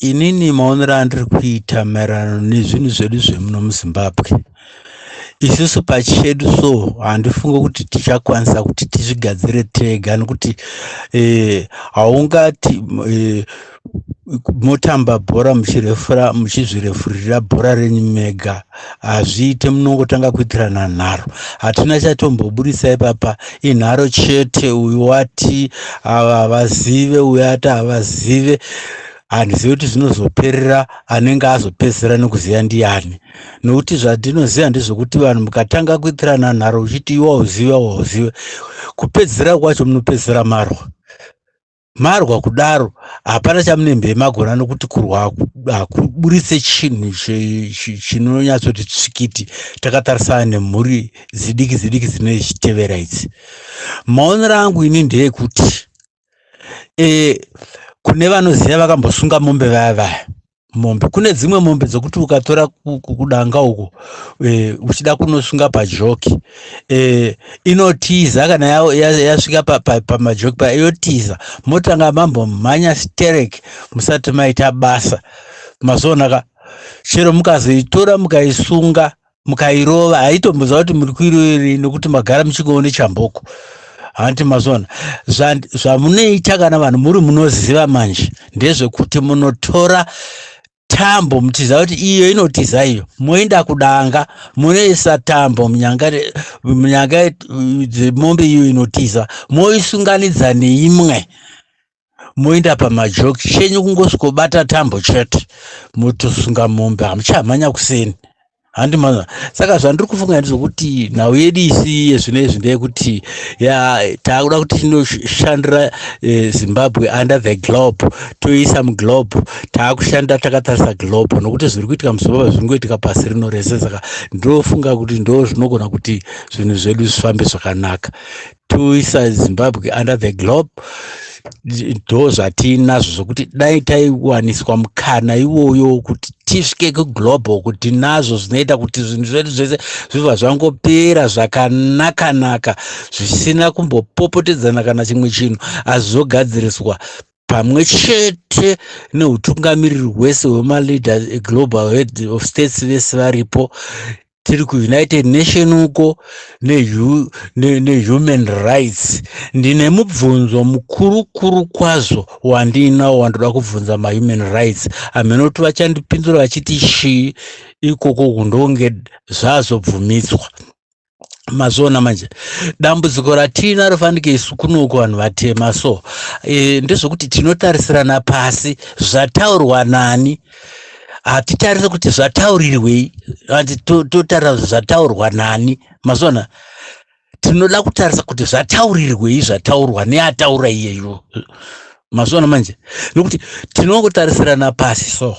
inini maonero andiri kuita maererano nezvinhu zvedu zvemuno muZimbabwe, isusu pachedu so handifunge kuti tichakwanisa kuti tizvigadzire tega, nekuti haungati motamba bhora muchizvirefurira bhora renyu mega, hazviite, munongotanga kuitirana nharo. Hatina chatombobudisa ipapa inharo chete, uyu wati havazive, uyu ati havazive. Handizivi kuti zvinozoperera anenge azopedzera nekuziva ndiani, nokuti zvandinoziva ndezvokuti vanhu mukatanga kuitirana nharo uchiti iwa uzive, kupedzera kwacho munopedzera marwa kudaro hapana chamunembe magona, nokuti kurwa hakuburitse chinhu chinonyatsoti tsvikiti takatarisana nemhuri zidiki dzinochitevera idzi. Maonero angu ini ndeyekuti kune vanoziva vakambosunga mombe vaya mombe, kune dzimwe mombe dzokuti ukatora kudanga uko uchida kunosunga pajoki inotiza, kana yasvika pamajoki pa yotiza, motanga mambomhanya stereki musati maita basa. Mazonaka chero mukazoitora mukaisunga mukairova, haitomboza kuti muri kuiroverei, nokuti magara muchingoone chamboko. Hanti mazona zvamunoita kana vanhu muri munoziva manje ndezvekuti munotora tambo muchiziva kuti iyo inotiza, iyo moenda kudanga munoisa tambo munyanga dzemombe iyo inotiza, moisunganidza neimwe, moenda pamajoki, chenyu kungosvikobata tambo chete motosunga mombe, hamuchamhanya kuseni. Handi mazona, saka zvandiri kufunga ndizvokuti nhau yedu isi yezvinezvi ndeyekuti taakuda kuti tinoshandira Zimbabwe under the globe, toisa muglobe, taakushanda takatarisa globe, nokuti zviri kuitika muZimbabwe zviri kuitika pasi rino rese. Saka ndofunga kuti ndo zvinogona kuti zvinhu zvedu zvifambe zvakanaka, toisa Zimbabwe under the globe. Ndo zvatinazvo zvokuti dai taiwaniswa mukana iwoyo kuti tisvike kuglobal, kuti nazvo zvinoita kuti zvinhu zvedu zvese zvibva zvangopera zvakanaka zvisina kumbopopotedzana kana chimwe chinhu, azvizogadziriswa pamwe chete neutungamiriri hwese hwemaleaders global head of states vese varipo, tiri kuUnited Nation uko nehuman rights. Ndine mubvunzo mukuru kwazvo wandinawo wandoda kubvunza mahuman rights, amenoti vachandipindura vachiti shii ikoko kundonge zvazobvumidzwa. Mazona manje dambudziko ratina rofanike isu kunuko vanhu vatema, so ndezvokuti tinotarisirana pasi zvataurwa nani, hatitarise kuti zvataurirwei, totarira zvataurwa nani. Mazona tinoda kutarisa kuti zvataurirwei, zvataurwa neataura iyeyo. Mazona manje nokuti tinongotarisirana pasi, so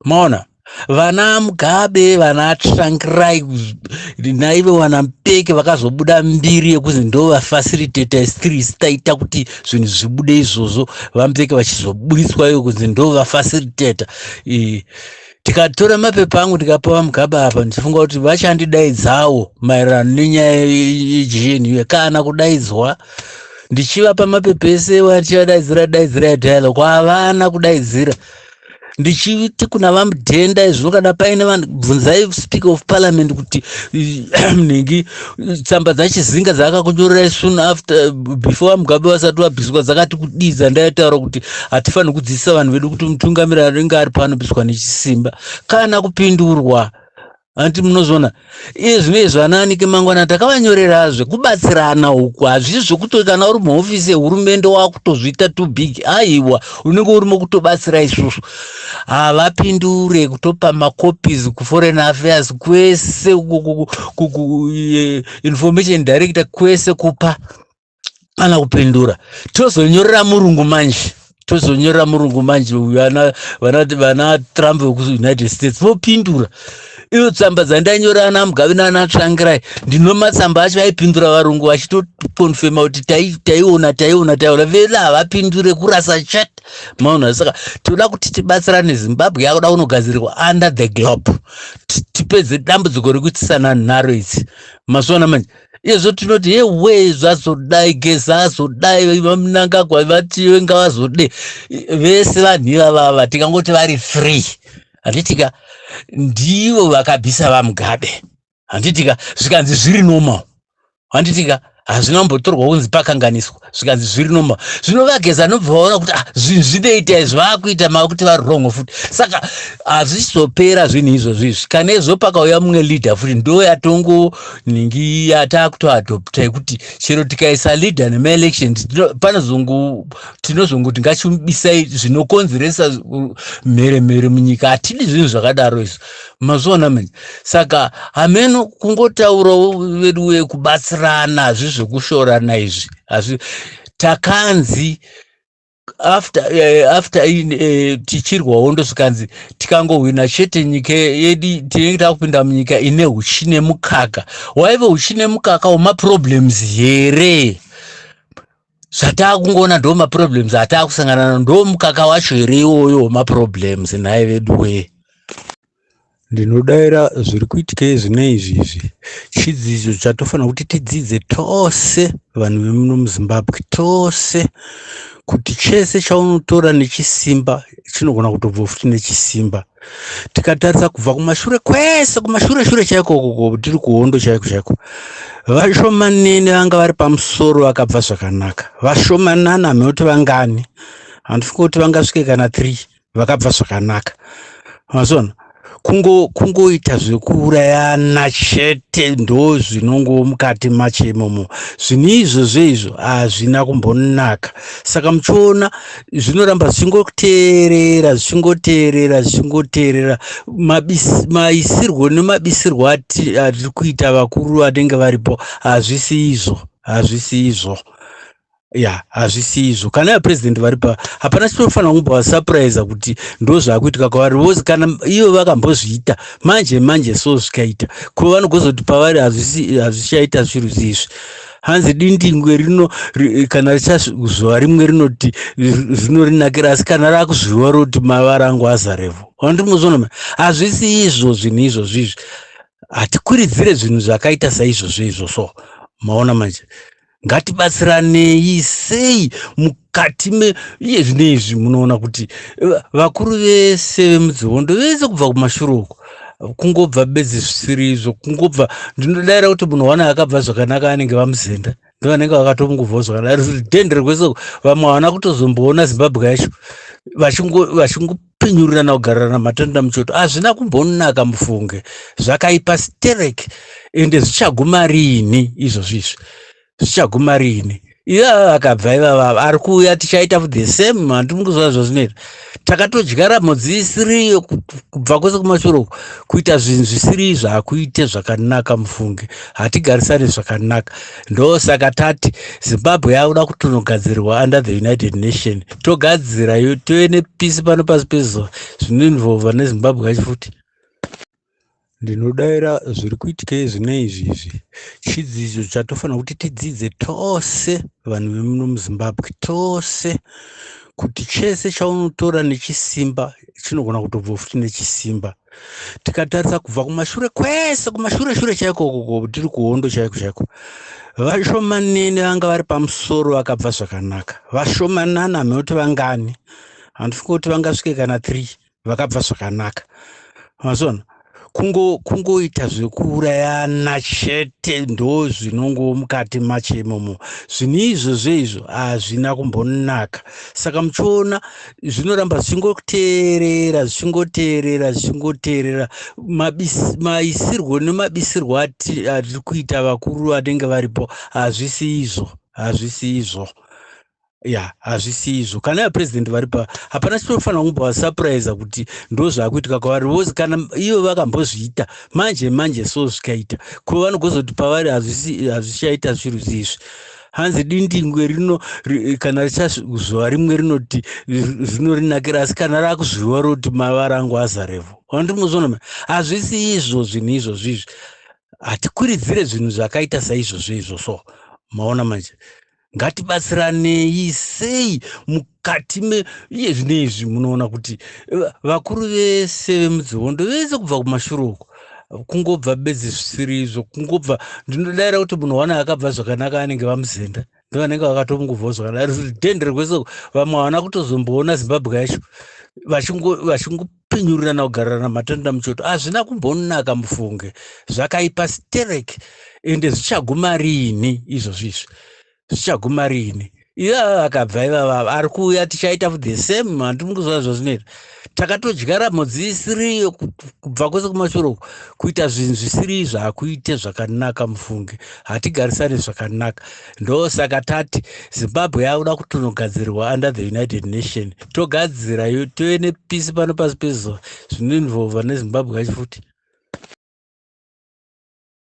maona vana Mugabe, vana Tsvangirai naive wana Mpeke vakazobuda mbiri yekuzi ndo vafacilitators taita kuti zvinhu zvibude izvozvo, vaMpeke vachizoburitswa iyo kuzi ndo vafacilitator. Tikatora mapepa angu tikapa Mugabe apa, ndifunga kuti vachandidaidzawo maererano nenyaya yeGNU, kana kudaidzwa ndichivapa mapepa ese vachivadaidzira dialogue, havana kudaidzira. Ndichiti kuna vaMudhenda izvo kana paine vanhu bvunzai speaker of parliament kuti mnhingi tsamba dzaChizinga dzakakunyorera soon after before Mugabe vasati vabviswa dzakati kudii, dzandaitaura kuti hatifaniri kudzidzisa vanhu vedu kuti mutungamiriri anenge ari pano bviswa nechisimba, kana kupindurwa. Anti munozona iye zvinezvi anaanike mangwana takavanyorerazve kubatsirana uku, hazvisi zvokuti kana uri muhofisi yehurumende wakutozviita too big, aiwa unenge urimo kutobatsira isusu. Havapindure kutopa macopies kuforeign affairs kwese, information director kwese kupa, kana kupindura. Tozonyorera murungu manje vana Trump vekuUnited States vopindura. Iyo tsamba dzandanyora ana Mugabe nana Tsvangirai, ndino matsamba acho aipindura varungu vachitokonfema kuti taiona vela havapindure kurasa chat. Maona, saka toda kuti tibatsirane. Zimbabwe yakuda kunogadzirirwa under the globe, tipedze dambudziko rekutisana nharo idzi. Masona manje izvo tinoti yewe zvazodai geza azodai vamunangagwa vatiwe ngavazode vese vanhu ivava tikangoti vari 3 handitika ndivo vakabvisa vamugabe handitika zvikanzi zviri normal handitika hazvina kumbotorwa kunzi pakanganiswa zvikanzi zviri normal zvino vageza nobva vaona kuti zvinhu zvinoita izvi vaakuita makuti vari wrong futi saka hazvichizopera zvinhu izvozvo izvi kana izvo pakauya mumwe leader futi ndo yatongo ningi yatakutoadopta yekuti chero tikaisa leader nemaelections tinozongoti ngachimubisai zvinokonzeresa mheremhere munyika hatidi zvinhu zvakadaro izvi mazviona manje saka hameno kungotaurawo vedu wekubatsirana hazvi zvekushorana izvi hazvi takanzi after tichirwawo ndosvikanzi tikangohwina chete nyika yedu tinenge takupinda munyika ine huchi nemukaka waive huchi nemukaka wemaproblems here zvatakungoona ndo maproblems atakusangana ndo mukaka wacho here iwoyo wemaproblems nhaye vedu we ndinodaira zviri kuitika zvine izvi chidzidzo chatofanira kuti tidzidze tose vanhu vemuno muzimbabwe tose kuti chese chaunotora nechisimba chinogona kutobva futi nechisimba tikatarisa kubva kumashure kwese kumashure chaiko tiri kuhondo chaiko vashomanene vanga vari pamusoro vakabva zvakanaka vashomanana hamekuti vangani handifunga kuti vangasvike kana 3 vakabva zvakanaka mazona kungoita zvekuurayana chete ndo zvinongo mukati macho imomo zvinhu izvozvo hazvina kumbonaka saka muchiona zvinoramba zvichingoteerera maisirwo nemabisirwo atiri kuita vakuru vanenge varipo hazvisi izvo hazvisi izvo kana vapresident varipa hapana chinofanira kumbova surprise kuti ndo zvaakuitika kwavari vose kana ivo vakambozviita manje so zvikaita ko vanogozoti pavari hazvichaita zviro izvi hanzi dindingwe rino kana richazviwa rimwe rinoti zvinorinakira asi kana raakuzviwa roti mavara angu azarevo wandimuzvona hazvisi izvo zvinhu izvozvo hatikuridzire zvinhu zvakaita saizvozvo so maona manje ngatibatsiranei sei mukati iye zvinezvi munoona kuti vakuru vese vemudzihondo vese kubva kumashure uko kungobva bedzi zvisiri izvo kungobva ndinodaira kuti munhu wana akabva zvakanaka anenge vamuzenda ndo vanenge vakatomungubvawo zvakanaka tendere kwese vamwe havana kutozomboona zimbabwe yacho vachingopinyurirana kugararana matanda muchoto hazvina kumbonaka mufunge zvakaipa sterek ende zvichaguma riini izvozvizvi zvichaguma riini ivava vakabva ivava ari kuuya tichaita the same handimunguzva zvazvinoita takatodyara modzi isiriyo kubva kwese kumashure uko kuita zvinhu zvisiri zvakuite zvakanaka mufunge hatigarisane zvakanaka ndosaka tati zimbabwe yakuda kutonogadzirwa under the United Nations togadzira tive nepisi pano pasi pezuva zvinoinvolva nezimbabwe yacho futi ndinodaira zviri kuitika zvine izvi chidzidzo chatofanira kuti tidzidze tose vanhu vemuno muzimbabwe tose kuti chese chaunotora nechisimba chinogona kutobva futi nechisimba tikatarisa kubva kumashure kwese kumashure chaiko tiri kuhondo chaiko vashomanene vanga vari pamusoro vakabva zvakanaka vashomanana hamekuti vangani handifunga kuti vangasvike kana 3 vakabva zvakanaka mazona kungoita zvekuurayana chete ndo zvinongo mukati macho imomo zvinhu izvozvo hazvina kumbonaka saka muchiona zvinoramba zvichingoteerera maisirwo nemabisirwo atiri kuita vakuru vanenge varipo hazvisi izvo hazvisi izvo kana vapresident varipa hapana chinofanira kumbova surprise kuti ndo zvaakuitika kwavari vose kana ivo vakambozviita manje so zvikaita ko vanogozoti pavari hazvichaita zviro izvi hanzi dindingwe rino kana richazviwa rimwe rinoti zvinorinakira asi kana raakuzviwa roti mavara angu azarevo wandimuzvona hazvisi izvo zvinhu izvozvo hatikuridzire zvinhu zvakaita saizvozvo so maona manje ngatibatsiranei sei mukati iye zvinezvi munoona kuti vakuru vese vemudzihondo vese kubva kumashure uko kungobva bedzi zvisiri izvo, kungobva ndinodaira kuti munhu wana akabva zvakanaka anenge vamuzenda ndovanenge vakatomungobvawo zvakanaka dhende rekwese vamwe havana kutozomboona zimbabwe yacho vachingopinyurirana kugararana matanda muchoto. Hazvina kumbonaka mufunge, zvakaipa stereki, ende zvichaguma riini izvozvizvi, zvichaguma riini? Ivava vakabva ivava ari kuuya tichaita the same, handimukuzva zvazvinoita. Takatodyara mhodzi isiriyo kubva kwese kumashure uku, kuita zvinhu zvisiri izvo hakuite zvakanaka mufunge, hatigarisane zvakanaka. Ndosaka tati Zimbabwe yakuda kutonogadzirwa under the United Nation, togadzira tive nepisi pano pasi pezuva zvinoinvolva neZimbabwe yacho futi.